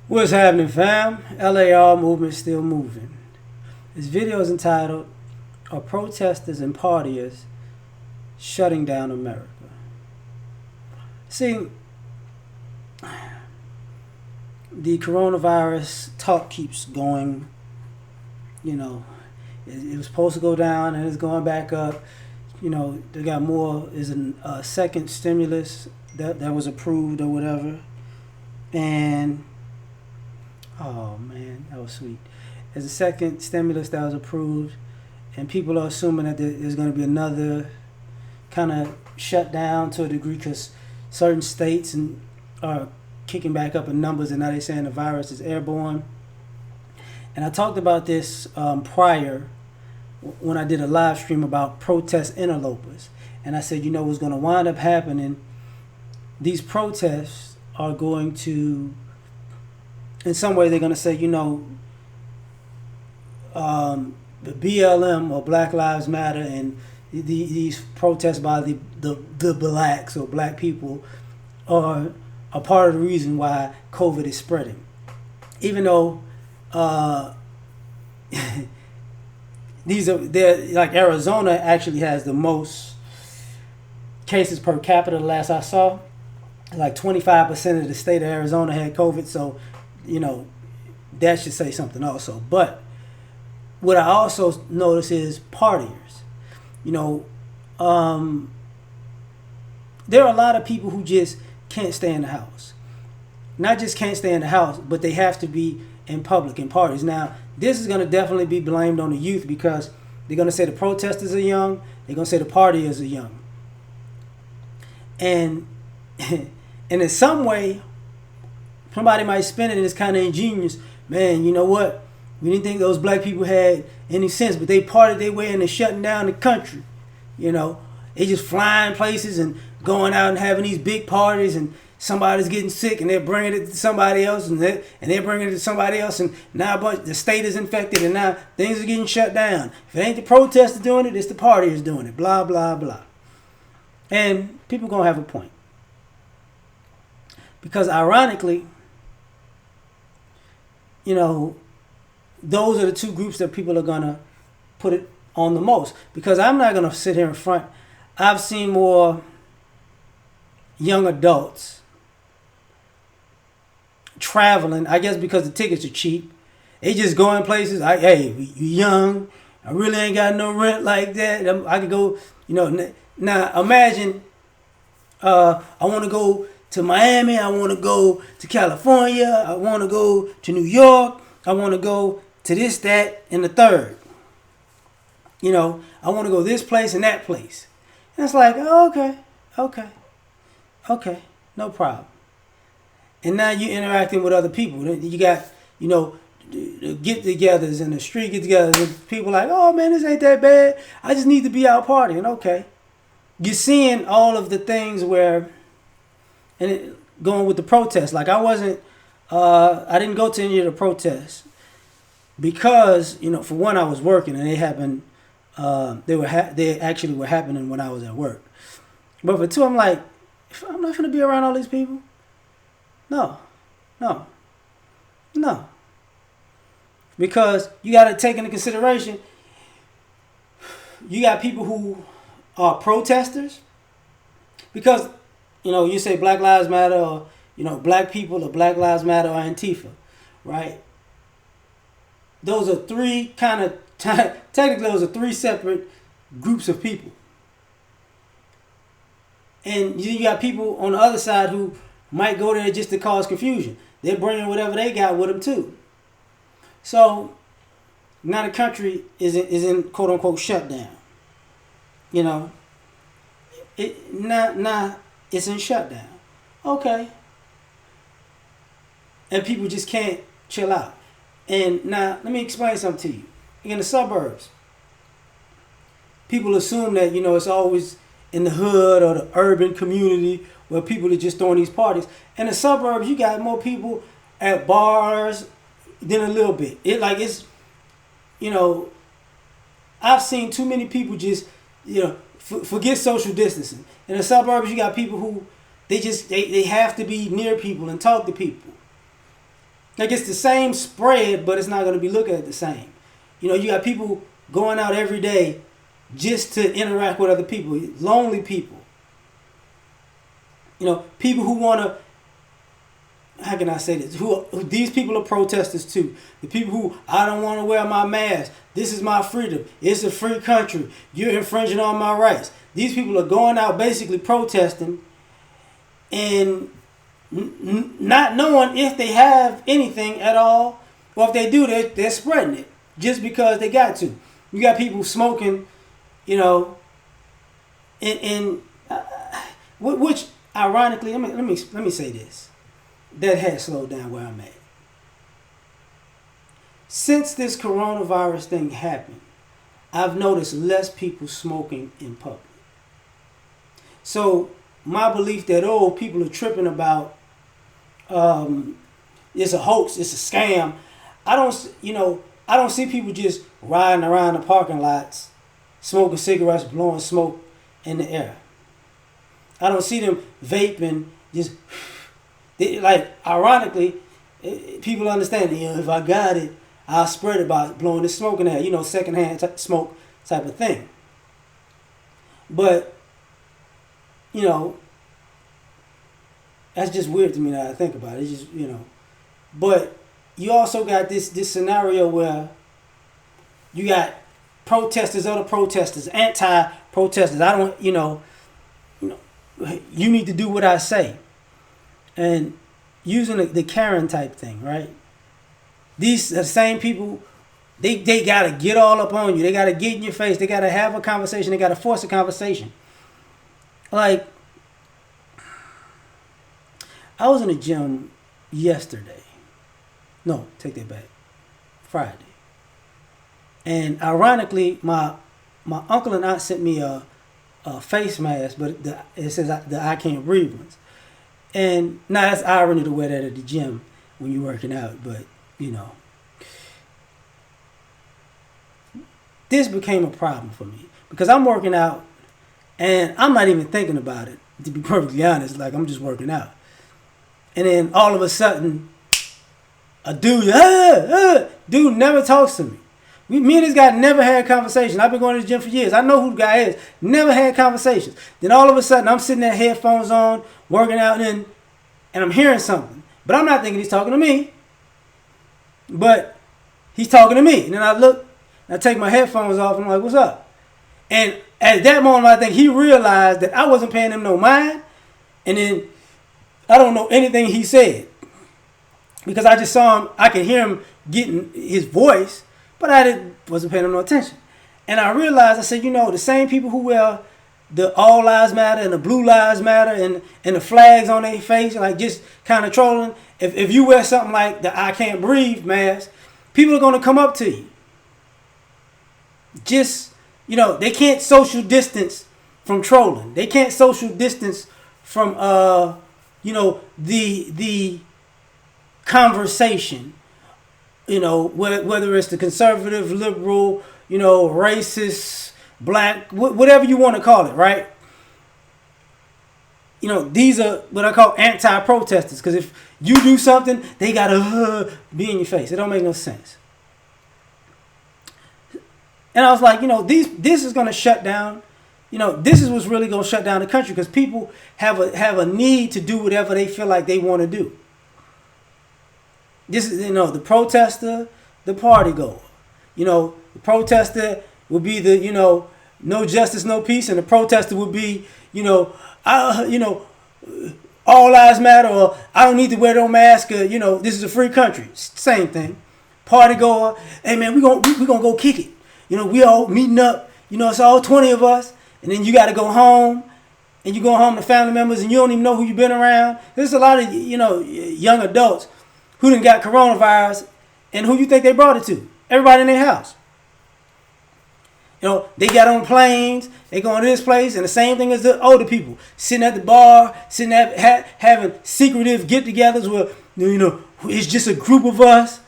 What's happening, fam? L.A.R. movement still moving. This video is entitled "Are Protesters and Partiers Shutting Down America?" See, the coronavirus talk keeps going. You know, it was supposed to go down and it's going back up. You know, they got more. Is a second stimulus that was approved or whatever, and oh man, that was sweet. There's a second stimulus that was approved, and people are assuming that there's going to be another kind of shutdown to a degree because certain states are kicking back up in numbers, and now they're saying the virus is airborne. And I talked about this prior when I did a live stream about protest interlopers, and I said, what's going to wind up happening? These protests are going to, in some way, they're going to say, the BLM or Black Lives Matter and these protests by the blacks or black people are a part of the reason why COVID is spreading. Even though they're like Arizona actually has the most cases per capita. The last I saw, like 25% of the state of Arizona had COVID. So, that should say something also. But what I also notice is partiers. There are a lot of people who just can't stay in the house. Not just can't stay in the house, but they have to be in public in parties. Now, this is going to definitely be blamed on the youth because they're going to say the protesters are young. They're going to say the partiers are young. And in some way, somebody might spin it as kind of ingenious. Man, you know what? We didn't think those black people had any sense, but they partied their way into shutting down the country. They just flying places and going out and having these big parties, and somebody's getting sick and they're bringing it to somebody else, and they're bringing it to somebody else, and now the state is infected, and now things are getting shut down. If it ain't the protesters doing it, it's the partiers doing it. Blah, blah, blah. And people going to have a point. Because ironically, those are the two groups that people are going to put it on the most. Because I'm not going to sit here in front. I've seen more young adults traveling, I guess because the tickets are cheap. They just go in places, hey, you young, I really ain't got no rent like that. I could go, now imagine I want to go to Miami, I want to go to California, I want to go to New York, I want to go to this, that, and the third. I want to go this place and that place. And it's like, oh, okay, no problem. And now you're interacting with other people. You got, the get-togethers and the street get-togethers. And people like, oh, man, this ain't that bad. I just need to be out partying. Okay. You're seeing all of the things where, going with the protests. Like I didn't go to any of the protests because, for one, I was working and they happened. They actually were happening when I was at work. But for two, I'm like, I'm not gonna be around all these people. No. Because you got to take into consideration, you got people who are protesters. Because, you say Black Lives Matter or, black people or Black Lives Matter or Antifa, right? Those are three kind of, technically those are three separate groups of people. And you got people on the other side who might go there just to cause confusion. They're bringing whatever they got with them too. So now the country is in quote unquote shutdown. It's in shutdown. Okay. And people just can't chill out. And now let me explain something to you. In the suburbs, people assume that it's always in the hood or the urban community where people are just throwing these parties. In the suburbs, you got more people at bars than a little bit. I've seen too many people just, forget social distancing. In the suburbs, you got people who they have to be near people and talk to people. Like it's the same spread, but it's not going to be looked at the same. You know, you got people going out every day just to interact with other people, lonely people. You know, people who want to, how can I say this? Who these people are protesters too. The people who, I don't want to wear my mask. This is my freedom. It's a free country. You're infringing on my rights. These people are going out basically protesting and not knowing if they have anything at all, or if they do, they're spreading it just because they got to. You got people smoking, you know, which ironically, let me say this. That has slowed down where I'm at. Since this coronavirus thing happened, I've noticed less people smoking in public. So my belief that people are tripping about it's a hoax, it's a scam. I don't see people just riding around the parking lots, smoking cigarettes, blowing smoke in the air. I don't see them vaping, just ironically, people understand, if I got it, I'll spread it by blowing the smoke in the air, secondhand smoke type of thing. But, that's just weird to me now I think about it. It's just, But you also got this scenario where you got protesters, other protesters, anti-protesters. I don't, you need to do what I say. And using the Karen type thing, right? These are the same people, they got to get all up on you. They got to get in your face. They got to have a conversation. They got to force a conversation. Like, I was in the gym yesterday. No, take that back. Friday. And ironically, my uncle and aunt sent me a face mask, but it says the I can't breathe ones. And now that's irony to wear that at the gym when you're working out, but this became a problem for me because I'm working out and I'm not even thinking about it, to be perfectly honest. Like, I'm just working out. And then all of a sudden, a dude never talks to me. Me and this guy never had a conversation. I've been going to the gym for years. I know who the guy is. Never had conversations. Then all of a sudden, I'm sitting there, headphones on, working out, and I'm hearing something. But I'm not thinking he's talking to me. But he's talking to me. And then I look, and I take my headphones off, and I'm like, what's up? And at that moment, I think he realized that I wasn't paying him no mind. And then I don't know anything he said. Because I just saw him, I could hear him getting his voice, but I wasn't paying him no attention. And I realized, I said, the same people who wear the All Lives Matter and the Blue Lives Matter and the flags on their face, like just kind of trolling, if you wear something like the I Can't Breathe mask, people are going to come up to you. Just, they can't social distance from trolling. They can't social distance from, the conversation, whether it's the conservative, liberal, racist, black, whatever you want to call it, right? These are what I call anti-protesters, because if you do something, they got to be in your face. It don't make no sense. And I was like, this is going to shut down, this is what's really going to shut down the country, because people have a need to do whatever they feel like they want to do. This is, the protester, the party goer. The protester would be the, no justice, no peace, and the protester would be, all lives matter, or I don't need to wear no mask, or, this is a free country. Same thing. Party goer, hey man, we gonna go kick it. We all meeting up. It's all 20 of us, and then you got to go home, and you go home to family members, and you don't even know who you've been around. There's a lot of, young adults who done got coronavirus, and who you think they brought it to? Everybody in their house. They got on planes, they going to this place, and the same thing as the older people. Sitting at the bar, sitting at having secretive get-togethers where, it's just a group of us.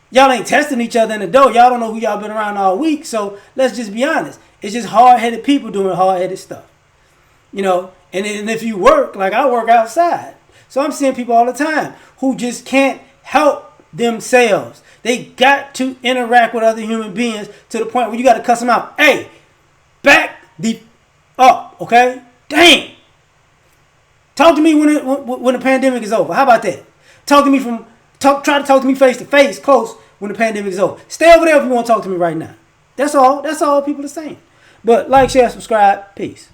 Y'all ain't testing each other in the door. Y'all don't know who y'all been around all week, so let's just be honest. It's just hard-headed people doing hard-headed stuff. And if you work, like I work outside. So I'm seeing people all the time who just can't help themselves. They got to interact with other human beings to the point where you got to cuss them out. Hey, back the up, okay? Dang. Talk to me when the pandemic is over. How about that? Try to talk to me face to face, close, when the pandemic is over. Stay over there if you want to talk to me right now. That's all. That's all people are saying. But like, share, subscribe. Peace.